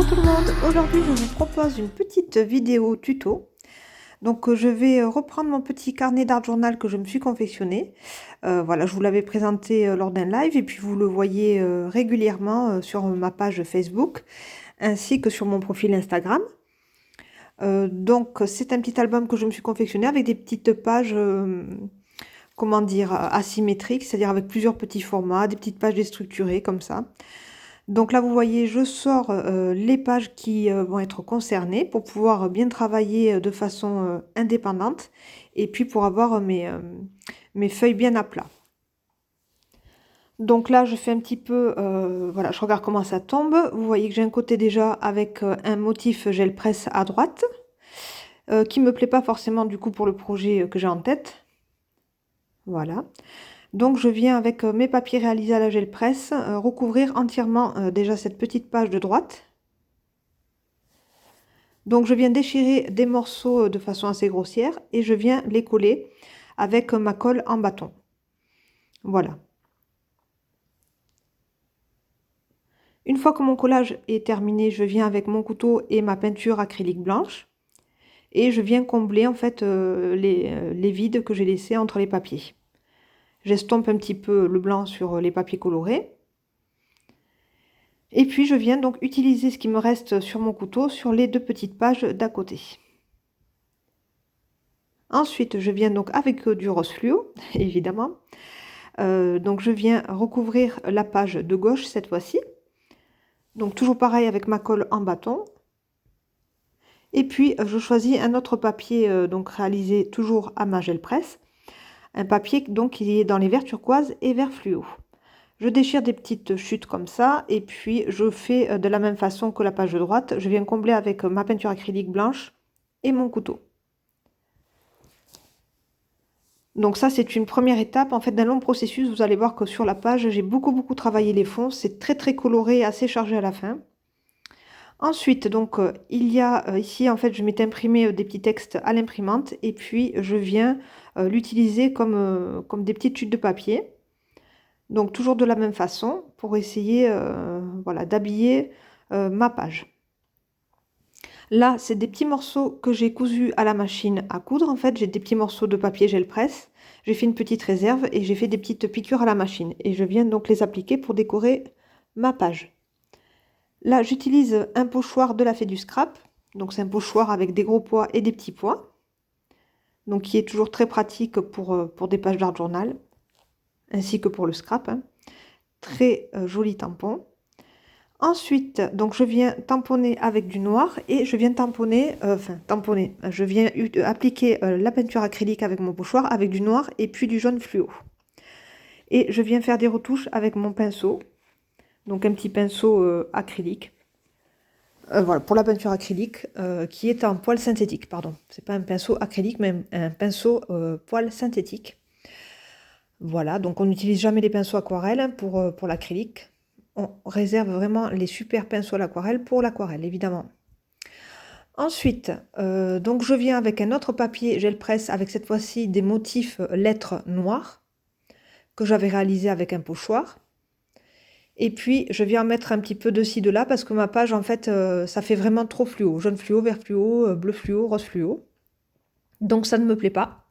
tout le monde, aujourd'hui je vous propose une petite vidéo tuto. Donc je vais reprendre mon petit carnet d'art journal que je me suis confectionné. Voilà, je vous l'avais présenté lors d'un live et puis vous le voyez régulièrement sur ma page Facebook ainsi que sur mon profil Instagram. Donc c'est un petit album que je me suis confectionné avec des petites pages, comment dire, asymétriques, c'est-à-dire avec plusieurs petits formats, des petites pages déstructurées comme ça. Donc là, vous voyez, je sors les pages qui vont être concernées pour pouvoir bien travailler de façon indépendante et puis pour avoir mes feuilles bien à plat. Donc là, je fais un petit peu, voilà, je regarde comment ça tombe. Vous voyez que j'ai un côté déjà avec un motif gel presse à droite qui me plaît pas forcément du coup pour le projet que j'ai en tête. Voilà. Donc je viens avec mes papiers réalisés à la gel presse recouvrir entièrement déjà cette petite page de droite. Donc je viens déchirer des morceaux de façon assez grossière et je viens les coller avec ma colle en bâton. Voilà. Une fois que mon collage est terminé, je viens avec mon couteau et ma peinture acrylique blanche et je viens combler en fait les vides que j'ai laissés entre les papiers. J'estompe un petit peu le blanc sur les papiers colorés. Et puis je viens donc utiliser ce qui me reste sur mon couteau sur les deux petites pages d'à côté. Ensuite, je viens donc avec du rose fluo, évidemment. Donc je viens recouvrir la page de gauche cette fois-ci. Donc toujours pareil avec ma colle en bâton. Et puis je choisis un autre papier donc réalisé toujours à ma gel presse. Un papier donc qui est dans les verts turquoise et vert fluo. Je déchire des petites chutes comme ça et puis je fais de la même façon que la page de droite. Je viens combler avec ma peinture acrylique blanche et mon couteau. Donc ça, c'est une première étape en fait d'un long processus. Vous allez voir que sur la page, j'ai beaucoup travaillé les fonds. C'est très coloré, assez chargé à la fin. Ensuite, donc, il y a ici, en fait, je m'étais imprimé des petits textes à l'imprimante et puis je viens l'utiliser comme des petites chutes de papier. Donc toujours de la même façon pour essayer voilà, d'habiller ma page. Là, c'est des petits morceaux que j'ai cousus à la machine à coudre. En fait, j'ai des petits morceaux de papier gel presse. J'ai fait une petite réserve et j'ai fait des petites piqûres à la machine. Et je viens donc les appliquer pour décorer ma page. Là, j'utilise un pochoir de la Fée du Scrap. Donc, c'est un pochoir avec des gros pois et des petits pois. Donc, qui est toujours très pratique pour des pages d'art journal. Ainsi que pour le scrap. Hein. Très joli tampon. Ensuite, donc je viens tamponner avec du noir et je viens tamponner, je viens appliquer la peinture acrylique avec mon pochoir avec du noir et puis du jaune fluo. Et je viens faire des retouches avec mon pinceau, donc un petit pinceau acrylique. Voilà, pour la peinture acrylique qui est en poil synthétique, pardon. C'est pas un pinceau acrylique, mais un pinceau poil synthétique. Voilà, donc on n'utilise jamais les pinceaux aquarelles pour l'acrylique. On réserve vraiment les super pinceaux à l'aquarelle pour l'aquarelle, évidemment. Ensuite, donc je viens avec un autre papier gel presse avec cette fois-ci des motifs lettres noires que j'avais réalisé avec un pochoir. Et puis, je viens en mettre un petit peu de ci, de là parce que ma page, en fait, ça fait vraiment trop fluo. Jaune fluo, vert fluo, bleu fluo, rose fluo. Donc, ça ne me plaît pas.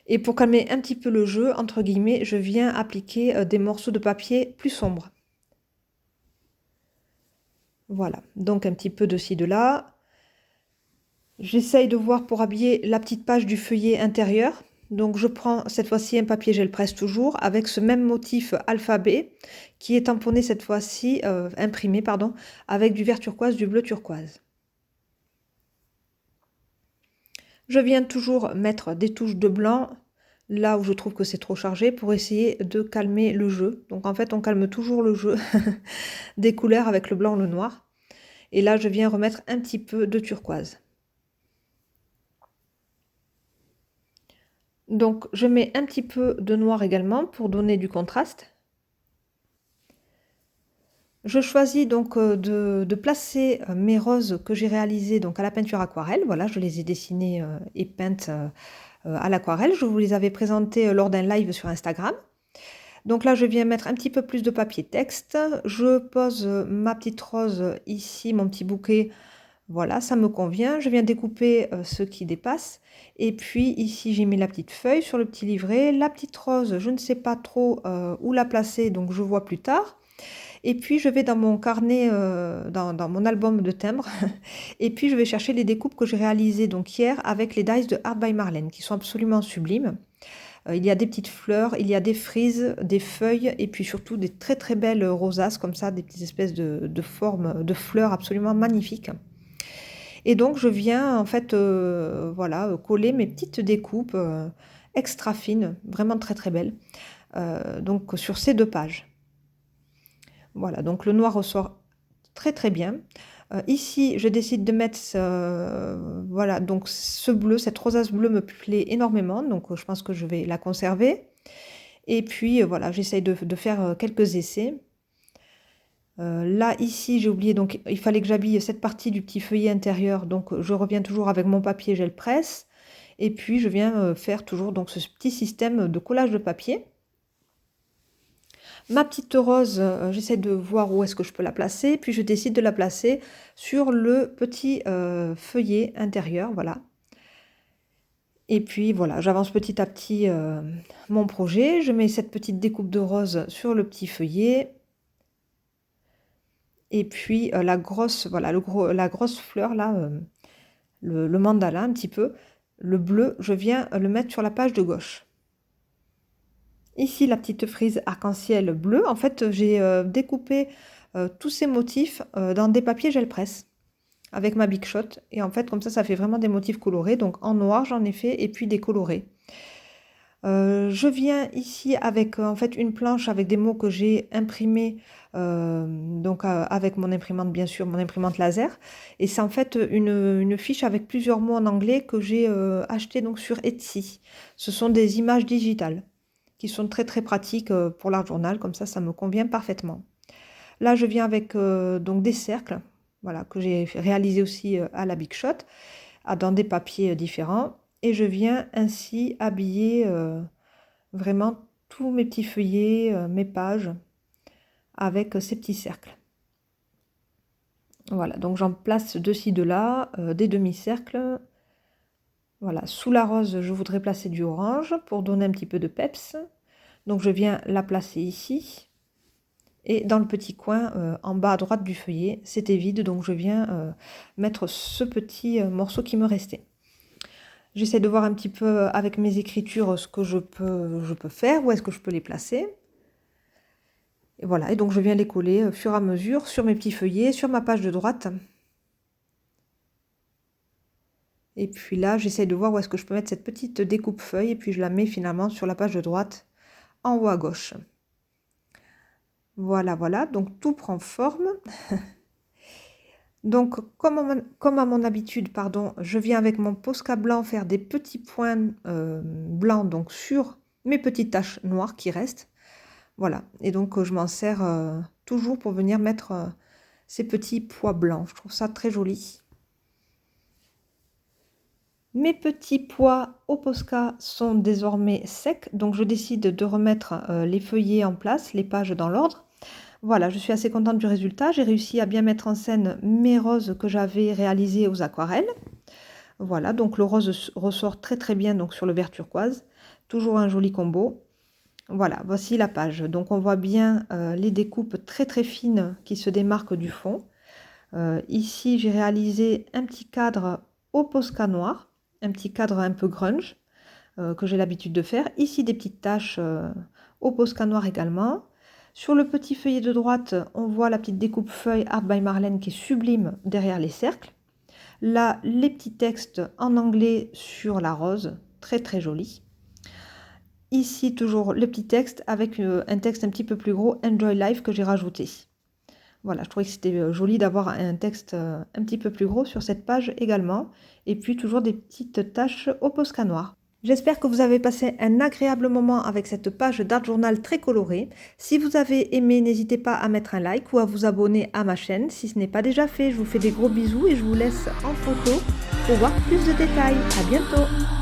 Et pour calmer un petit peu le jeu, entre guillemets, je viens appliquer des morceaux de papier plus sombres. Voilà, donc un petit peu de ci, de là. J'essaye de voir pour habiller la petite page du feuillet intérieur. Donc je prends cette fois-ci un papier gel presse toujours avec ce même motif alphabet qui est tamponné cette fois-ci, imprimé pardon, avec du vert turquoise, du bleu turquoise. Je viens toujours mettre des touches de blanc là où je trouve que c'est trop chargé pour essayer de calmer le jeu. Donc en fait on calme toujours le jeu des couleurs avec le blanc, le noir. Et là je viens remettre un petit peu de turquoise. Donc je mets un petit peu de noir également pour donner du contraste. Je choisis donc de placer mes roses que j'ai réalisées donc à la peinture aquarelle. Voilà, je les ai dessinées et peintes à l'aquarelle. Je vous les avais présentées lors d'un live sur Instagram. Donc là, je viens mettre un petit peu plus de papier texte. Je pose ma petite rose ici, mon petit bouquet. Voilà, ça me convient. Je viens découper ce qui dépasse. Et puis ici, j'ai mis la petite feuille sur le petit livret. La petite rose, je ne sais pas trop où la placer, donc je vois plus tard. Et puis, je vais dans mon carnet, dans mon album de timbres. Et puis, je vais chercher les découpes que j'ai réalisées donc hier avec les dies de Art by Marlène, qui sont absolument sublimes. Il y a des petites fleurs, il y a des frises, des feuilles, et puis surtout des très très belles rosaces, comme ça, des petites espèces de formes, de fleurs absolument magnifiques. Et donc, je viens, en fait, voilà, coller mes petites découpes extra fines, vraiment très très belles, donc sur ces 2 pages. Voilà, donc le noir ressort très très bien. Ici, je décide de mettre voilà, donc ce bleu, cette rosace bleue me plaît énormément, donc je pense que je vais la conserver. Et puis voilà, j'essaye de faire quelques essais. Là, ici, j'ai oublié, donc il fallait que j'habille cette partie du petit feuillet intérieur, donc je reviens toujours avec mon papier gel presse. Et puis, je viens faire toujours donc, ce petit système de collage de papier. Ma petite rose, j'essaie de voir où est-ce que je peux la placer, puis je décide de la placer sur le petit feuillet intérieur, voilà. Et puis voilà, j'avance petit à petit mon projet. Je mets cette petite découpe de rose sur le petit feuillet. Et puis la grosse, voilà, la grosse fleur là, le mandala un petit peu, le bleu, je viens le mettre sur la page de gauche. Ici, la petite frise arc-en-ciel bleu. En fait, j'ai découpé tous ces motifs dans des papiers gel presse avec ma Big Shot. Et en fait, comme ça fait vraiment des motifs colorés. Donc, en noir, j'en ai fait et puis des colorés. Je viens ici avec en fait une planche avec des mots que j'ai imprimés donc avec mon imprimante, bien sûr, mon imprimante laser. Et c'est en fait une fiche avec plusieurs mots en anglais que j'ai acheté donc sur Etsy. Ce sont des images digitales qui sont très très pratiques pour l'art journal, comme ça me convient parfaitement. Là, je viens avec donc des cercles, voilà, que j'ai réalisé aussi à la Big Shot, dans des papiers différents, et je viens ainsi habiller vraiment tous mes petits feuillets, mes pages, avec ces petits cercles. Voilà, donc j'en place de ci, de là, des demi-cercles. Voilà, sous la rose, je voudrais placer du orange pour donner un petit peu de peps. Donc je viens la placer ici. Et dans le petit coin, en bas à droite du feuillet, c'était vide. Donc je viens mettre ce petit morceau qui me restait. J'essaie de voir un petit peu avec mes écritures ce que je peux faire, où est-ce que je peux les placer. Et voilà, et donc je viens les coller au fur et à mesure sur mes petits feuillets, sur ma page de droite. Et puis là, j'essaie de voir où est-ce que je peux mettre cette petite découpe feuille, et puis je la mets finalement sur la page de droite, en haut à gauche. Voilà, voilà, donc tout prend forme. Donc, comme à mon habitude, pardon, je viens avec mon Posca blanc faire des petits points blancs donc sur mes petites taches noires qui restent. Voilà, et donc je m'en sers toujours pour venir mettre ces petits pois blancs. Je trouve ça très joli. Mes petits pois au Posca sont désormais secs, donc je décide de remettre les feuillets en place, les pages dans l'ordre. Voilà, je suis assez contente du résultat. J'ai réussi à bien mettre en scène mes roses que j'avais réalisées aux aquarelles. Voilà, donc le rose ressort très très bien donc sur le vert turquoise. Toujours un joli combo. Voilà, voici la page. Donc on voit bien les découpes très très fines qui se démarquent du fond. Ici, j'ai réalisé un petit cadre au Posca noir, un petit cadre un peu grunge que j'ai l'habitude de faire. Ici, des petites taches au Posca noir également. Sur le petit feuillet de droite, on voit la petite découpe feuille Art by Marlène qui est sublime derrière les cercles. Là, les petits textes en anglais sur la rose, très très joli. Ici, toujours le petit texte avec un texte un petit peu plus gros, Enjoy Life, que j'ai rajouté. Voilà, je trouvais que c'était joli d'avoir un texte un petit peu plus gros sur cette page également. Et puis toujours des petites taches au Posca noir. J'espère que vous avez passé un agréable moment avec cette page d'art journal très colorée. Si vous avez aimé, n'hésitez pas à mettre un like ou à vous abonner à ma chaîne. Si ce n'est pas déjà fait, je vous fais des gros bisous et je vous laisse en photo pour voir plus de détails. À bientôt!